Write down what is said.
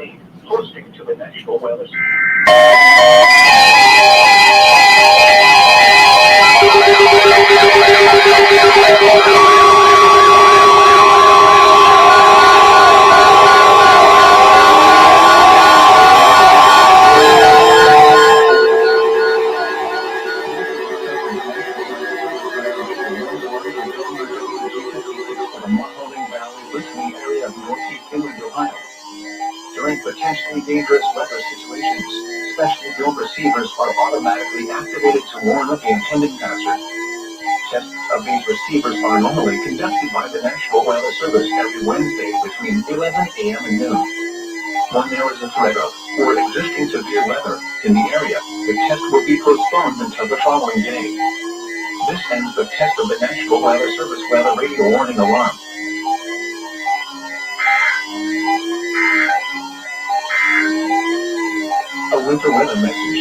state hosting to the National Weather Service. During potentially dangerous weather situations, specially built receivers are automatically activated to warn of the impending hazard. Tests of these receivers are normally conducted by the National Weather Service every Wednesday between 11 a.m. and noon. When there is a threat of or existing severe weather in the area, the test will be postponed until the following day. This ends the test of the National Weather Service weather radio warning alarm. A winter weather message.